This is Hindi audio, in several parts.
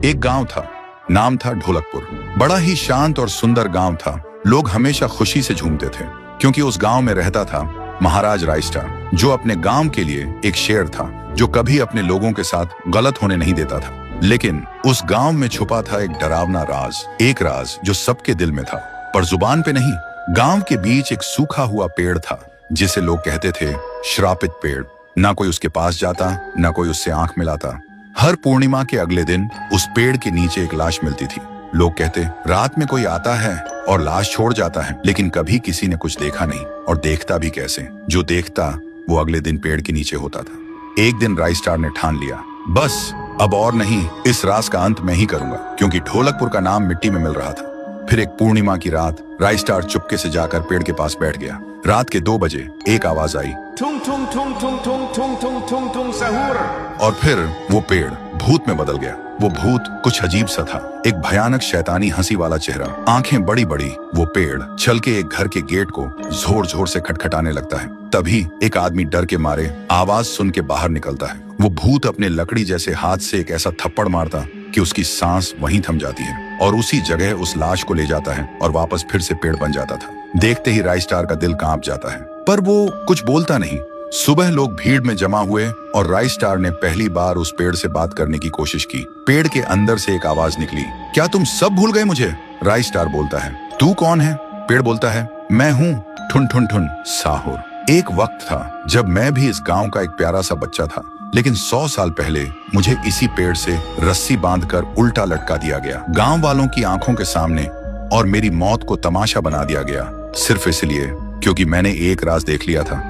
एक गांव था, नाम था ढोलकपुर। बड़ा ही शांत और सुंदर गांव था। लोग हमेशा खुशी से झूमते थे क्योंकि उस गांव में रहता था महाराज रायस्टार, जो अपने गांव के लिए एक शेर था, जो कभी अपने लोगों के साथ गलत होने नहीं देता था। लेकिन उस गांव में छुपा था एक डरावना राज, एक राज जो सबके दिल में था पर जुबान पे नहीं। गांव के बीच एक सूखा हुआ पेड़ था जिसे लोग कहते थे श्रापित पेड़। ना कोई उसके पास जाता, ना कोई उससे आंख मिलाता। हर पूर्णिमा के अगले दिन उस पेड़ के नीचे एक लाश मिलती थी। लोग कहते रात में कोई आता है और लाश छोड़ जाता है, लेकिन कभी किसी ने कुछ देखा नहीं, और देखता भी कैसे। जो देखता वो अगले दिन पेड़ के नीचे होता था। एक दिन रायस्टार ने ठान लिया, बस अब और नहीं, इस राज का अंत मैं ही करूंगा, क्योंकि ढोलकपुर का नाम मिट्टी में मिल रहा था। फिर एक पूर्णिमा की रात रायस्टार चुपके से जाकर पेड़ के पास बैठ गया। रात के 2 बजे एक आवाज आई, ठुंग ठुंग ठुंग ठुंग ठुंग ठुंग ठुंग ठुंग ठुंग सहूर। और फिर वो पेड़ भूत में बदल गया। वो भूत कुछ अजीब सा था, एक भयानक शैतानी हंसी वाला चेहरा, आंखें बड़ी बड़ी। वो पेड़ चल के एक घर के गेट को जोर जोर से खटखटाने लगता है। तभी एक आदमी डर के मारे आवाज सुन के बाहर निकलता है। वो भूत अपने लकड़ी जैसे हाथ से एक ऐसा थप्पड़ मारता कि उसकी सांस वहीं थम जाती है, और उसी जगह उस लाश को ले जाता है और वापस फिर से पेड़ बन जाता था। देखते ही रायस्टार का दिल कांप जाता है, पर वो कुछ बोलता नहीं। सुबह लोग भीड़ में जमा हुए और रायस्टार ने पहली बार उस पेड़ से बात करने की कोशिश की। पेड़ के अंदर से एक आवाज निकली, क्या तुम सब भूल गए मुझे? रायस्टार बोलता है, तू कौन है? पेड़ बोलता है, मैं हूँ ठुन ठुन ठुन साहुर। एक वक्त था जब मैं भी इस गांव का एक प्यारा सा बच्चा था, लेकिन 100 साल पहले मुझे इसी पेड़ से रस्सी बांधकर उल्टा लटका दिया गया, गांव वालों की आंखों के सामने, और मेरी मौत को तमाशा बना दिया गया, सिर्फ इसलिए क्योंकि मैंने एक राज देख लिया था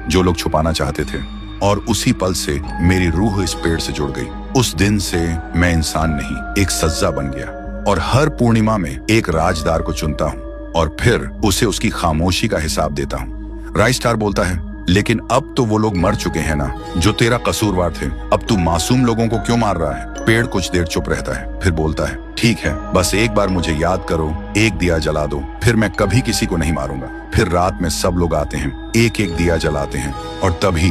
जो लोग छुपाना चाहते थे। और उसी पल से मेरी रूह इस पेड़ से जुड़ गई। उस दिन से मैं इंसान नहीं, एक सज्जा बन गया, और हर पूर्णिमा में एक राजदार को चुनता हूँ और फिर उसे उसकी खामोशी का हिसाब देता हूँ। रायस्टार बोलता है, लेकिन अब तो वो लोग मर चुके हैं ना, जो तेरा कसूरवार थे। अब तू मासूम लोगों को क्यों मार रहा है? पेड़ कुछ देर चुप रहता है, फिर बोलता है, ठीक है, बस एक बार मुझे याद करो, एक दिया जला दो, फिर मैं कभी किसी को नहीं मारूंगा। फिर रात में सब लोग आते हैं, एक एक दिया जलाते हैं, और तभी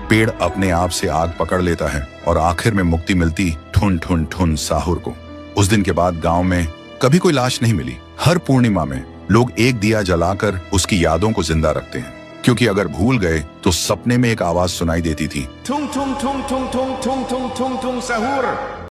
पेड़ अपने आप से आग पकड़ लेता है और आखिर में मुक्ति मिलती ठुन ठुन ठुन साहुर को। उस दिन के बाद गांव में कभी कोई लाश नहीं मिली। हर पूर्णिमा में लोग एक दिया जलाकर उसकी यादों को जिंदा रखते हैं, क्योंकि अगर भूल गए तो सपने में एक आवाज सुनाई देती थी, ठुंग ठुंग ठुंग ठुंग ठुंग ठुंग ठुंग ठुंग ठुंग सहूर।